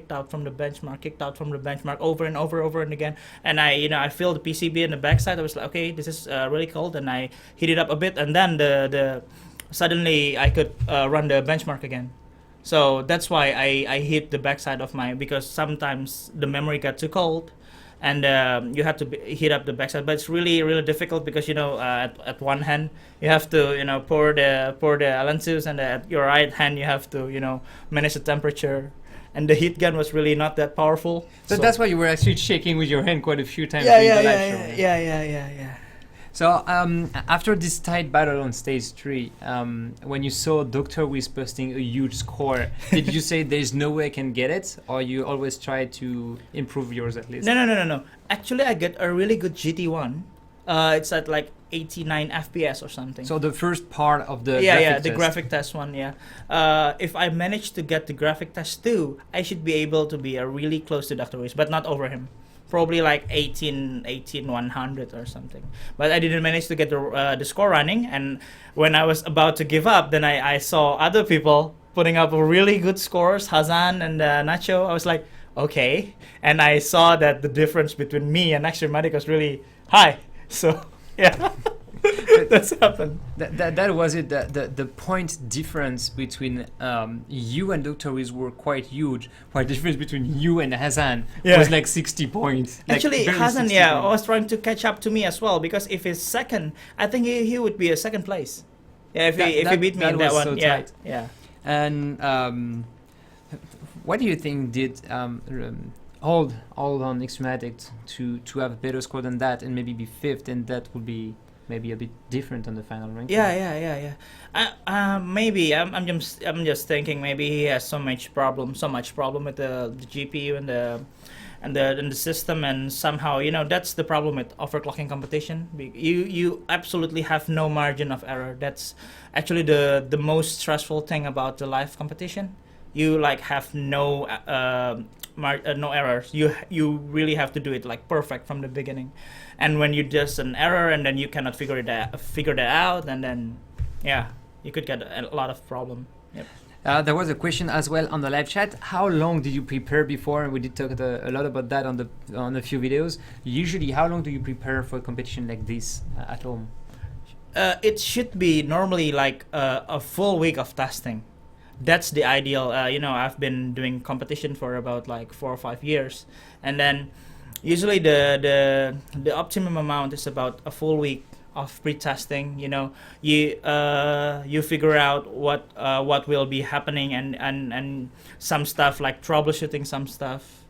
over and over and again. And I feel the PCB in the backside. I was like, okay, this is really cold, and I heat it up a bit, and then the suddenly I could run the benchmark again. So that's why I hit the backside of because sometimes the memory got too cold. And you have to heat up the backside, but it's really, really difficult because at one hand you have to pour the lenses, and at your right hand you have to manage the temperature. And the heat gun was really not that powerful. So that's why you were actually shaking with your hand quite a few times. Yeah. So after this tight battle on stage 3, when you saw Dr. Whiz posting a huge score, did you say there's no way I can get it, or you always try to improve yours at least? No. Actually, I get a really good GT1. It's at like 89 FPS or something. So the first part of the graphic test one. If I manage to get the graphic test too, I should be able to be really close to Dr. Whiz, but not over him. Probably like 100 or something. But I didn't manage to get the score running. And when I was about to give up, then I saw other people putting up really good scores, Hasan and Nacho. I was like, okay. And I saw that the difference between me and Extreme Addict was really high. So, yeah. That's happened. That was it. The point difference between you and Dr. Whiz were quite huge. While the difference between you and Hasan was like 60 points. Actually, like Hasan, was trying to catch up to me as well, because if he's second, I think he would be a second place. Yeah, if he beat me in that one. So yeah, tight. yeah. And what do you think did hold on Extreme Addict to have a better score than that, and maybe be 5th, and that would be maybe a bit different on the final ranking? Yeah. Maybe I'm just thinking maybe he has so much problem with the GPU and the system, and somehow that's the problem with overclocking competition. You absolutely have no margin of error. That's actually the most stressful thing about the live competition. You have no errors. You really have to do it perfect from the beginning. And when you just an error and then you cannot figure that out, and then you could get a lot of problem. Yep. There was a question as well on the live chat. How long did you prepare before? And we did talk a lot about that on a few videos. Usually, how long do you prepare for a competition like this at home? It should be normally a full week of testing. That's the ideal. I've been doing competition for about 4 or 5 years, and then usually the optimum amount is about a full week of pre-testing. You figure out what will be happening, and some stuff like troubleshooting some stuff,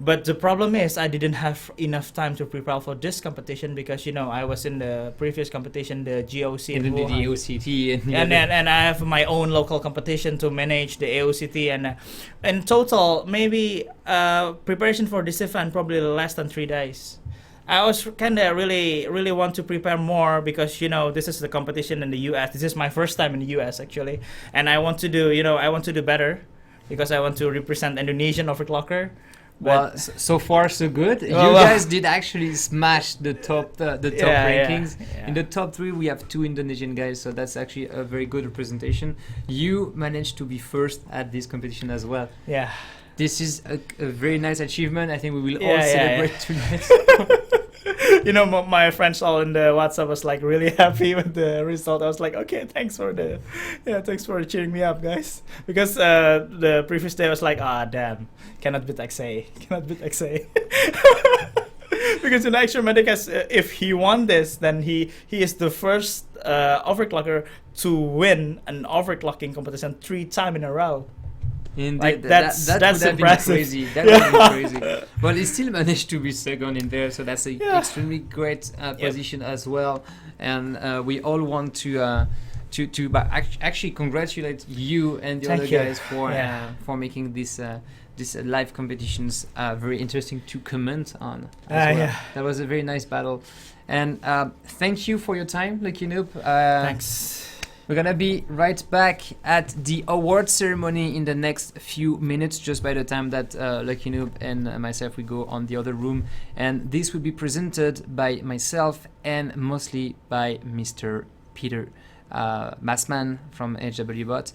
but the problem is I didn't have enough time to prepare for this competition, because I was in the previous competition, the GOC and in the Wuhan. AOCT And I have my own local competition to manage, the AOCT, and in total maybe preparation for this event probably less than 3 days. I was kind of really want to prepare more, because this is the competition in the US. This is my first time in the US actually, and I want to do better, because I want to represent Indonesian overclocker. Well, so far so good. You guys did actually smash the top rankings. Yeah. In the top 3 we have 2 Indonesian guys, so that's actually a very good representation. You managed to be first at this competition as well. Yeah. This is a very nice achievement. I think we will all Yeah, yeah, celebrate tonight. You know, my friends all in the WhatsApp was like really happy with the result. I was like, okay, thanks for cheering me up, guys. Because the previous day I was like, damn, cannot beat XA, cannot beat XA. Because in Extreme Addict, if he won this, then he is the first overclocker to win an overclocking competition 3 times in a row. Indeed, Like, that's that's would have been impressive. crazy. That would have been crazy. But he still managed to be second in there, so that's an Yeah. extremely great position as well. And we all want to but actually congratulate you and the Thank other you. guys Yeah. for making this live competitions very interesting to comment on. As well. Yeah. That was a very nice battle, and thank you for your time, Lucky Noob. Thanks. We're gonna be right back at the award ceremony in the next few minutes, just by the time that Lucky Noob and myself we go on the other room, and this will be presented by myself and mostly by Mr. Peter Massman from HWBot.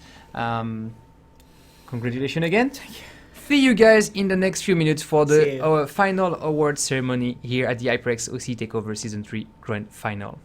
Congratulations again. Thank you. See you guys in the next few minutes for See the you. final award ceremony here at the HyperX OC Takeover Season 3 Grand Final.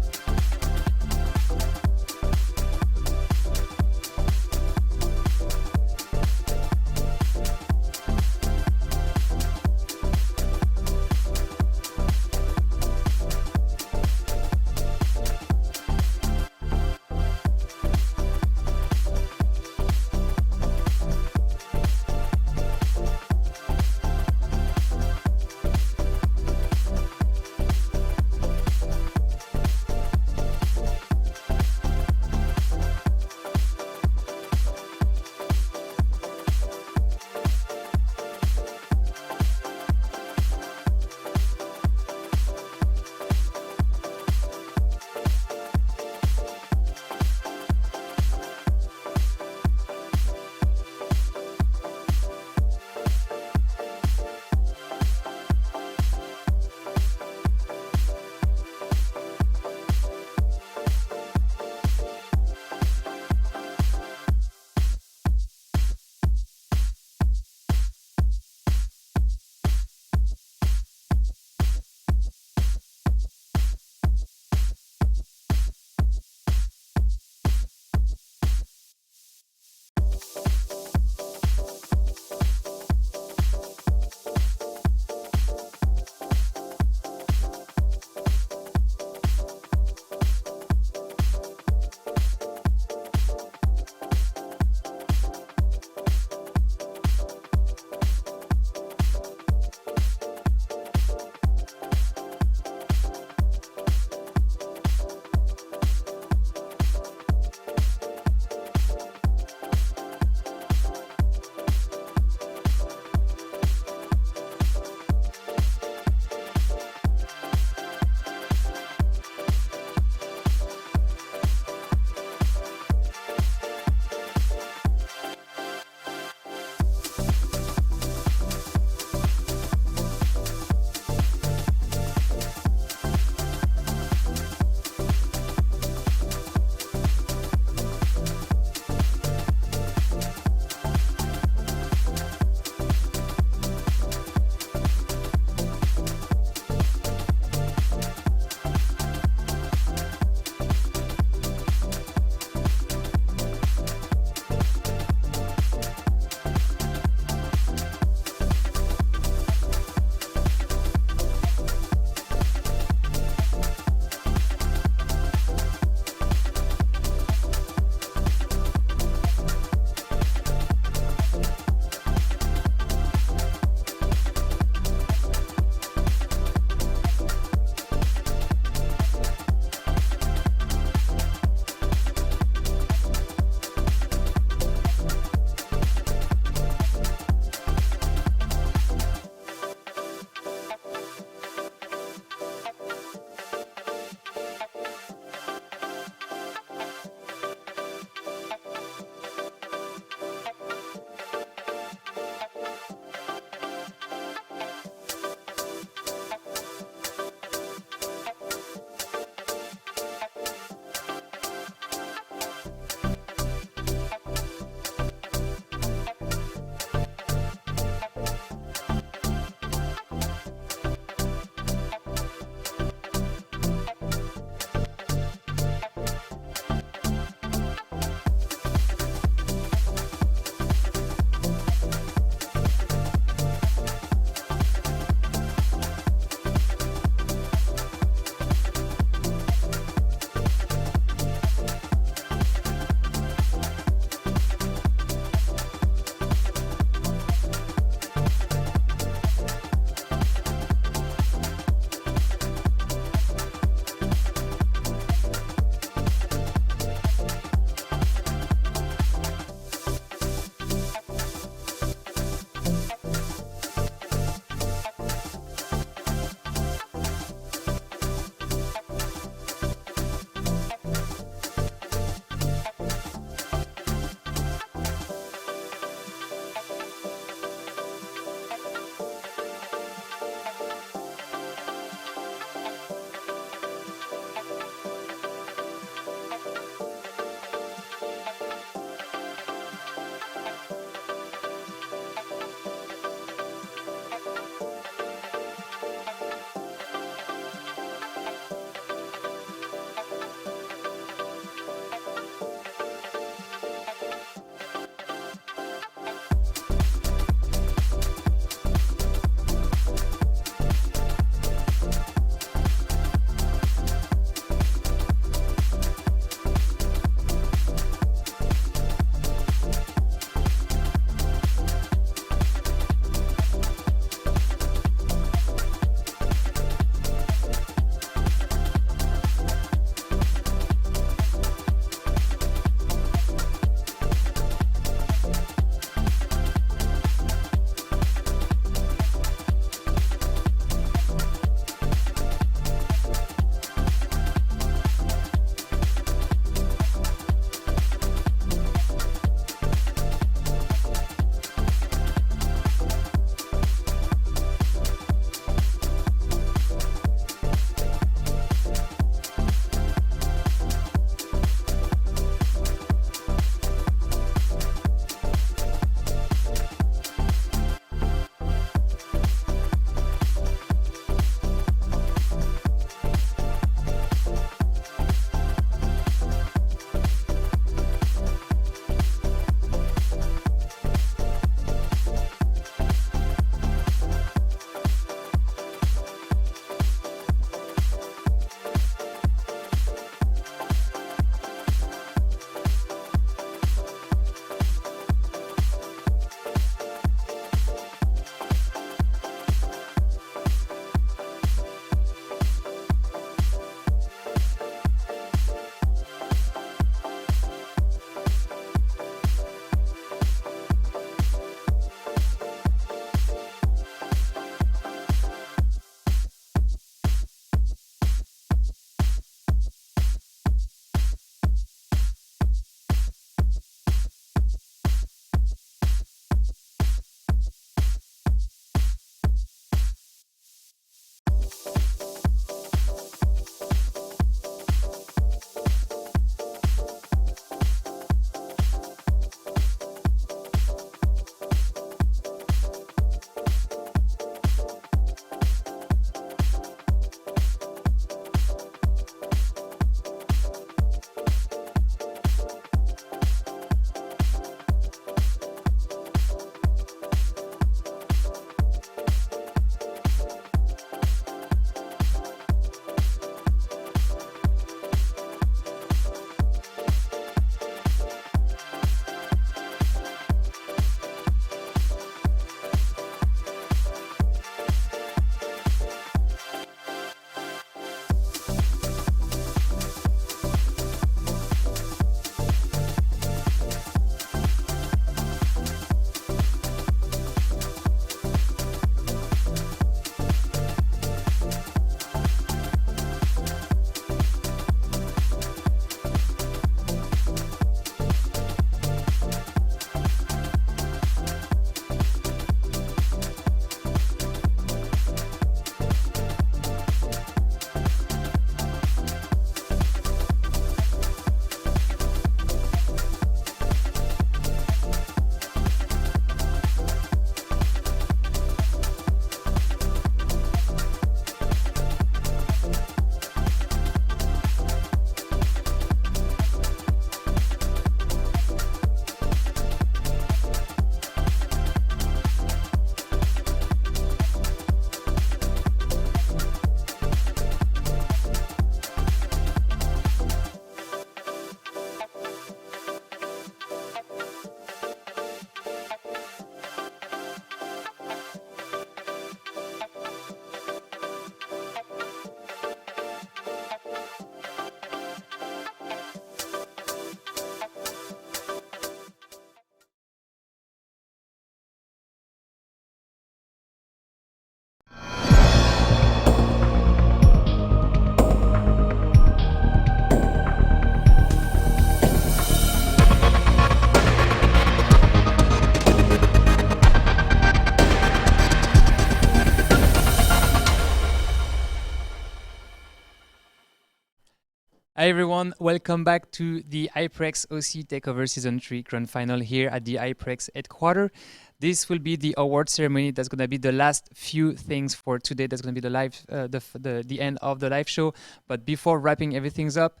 Hi everyone, welcome back to the HyperX OC Takeover Season 3 Grand Final here at the HyperX headquarters. This will be the award ceremony. That's going to be the last few things for today. That's going to be the live, the end of the live show. But before wrapping everything up,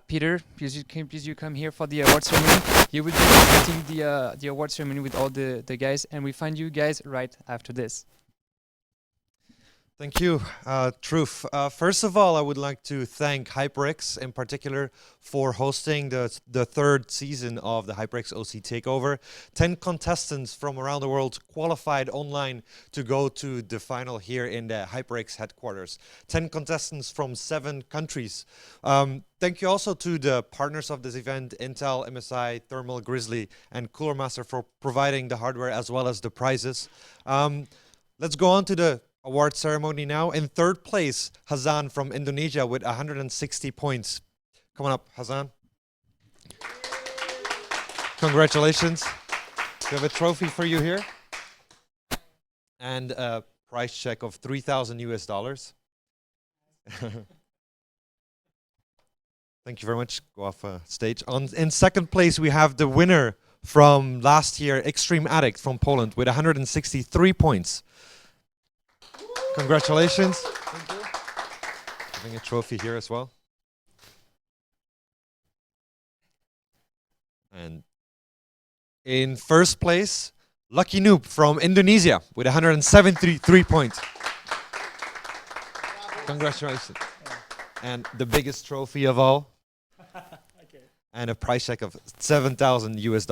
Peter, please you come here for the award ceremony. You will be presenting the award ceremony with all the guys, and we find you guys right after this. Thank you, Truth. First of all, I would like to thank HyperX in particular for hosting the third season of the HyperX OC Takeover. 10 contestants from around the world qualified online to go to the final here in the HyperX headquarters. 10 contestants from 7 countries. Thank you also to the partners of this event, Intel, MSI, Thermal, Grizzly, and Cooler Master for providing the hardware as well as the prizes. Let's go on to the award ceremony now. In third place, Hasan from Indonesia with 160 points. Come on up, Hasan. Congratulations. We have a trophy for you here. And a price check of $3,000 US. Thank you very much. Go off stage. In second place, we have the winner from last year, Extreme Addict from Poland with 163 points. Congratulations. Thank you. Having a trophy here as well. And in first place, Lucky Noob from Indonesia with 173 points. Congratulations. And the biggest trophy of all. Okay. And a price check of $7,000 US.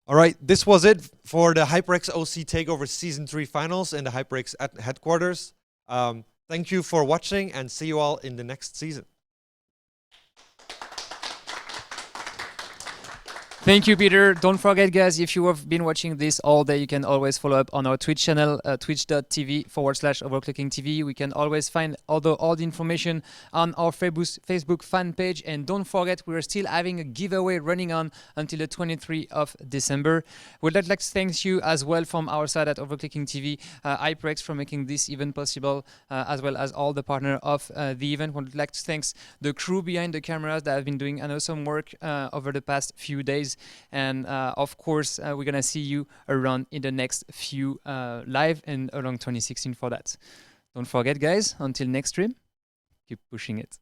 All right, this was it for the HyperX OC Takeover Season 3 Finals in the HyperX headquarters. Thank you for watching and see you all in the next season. Thank you, Peter. Don't forget, guys, if you have been watching this all day, you can always follow up on our Twitch channel, twitch.tv/OverClocking-TV. We can always find all the information on our Facebook fan page. And don't forget, we're still having a giveaway running on until the 23rd of December. We'd like to thank you as well from our side at OverClocking-TV, HyperX for making this event possible, as well as all the partners of the event. We'd like to thank the crew behind the cameras that have been doing an awesome work over the past few days. And of course, we're gonna see you around in the next few live and along 2016 for that. Don't forget, guys, until next stream, keep pushing it.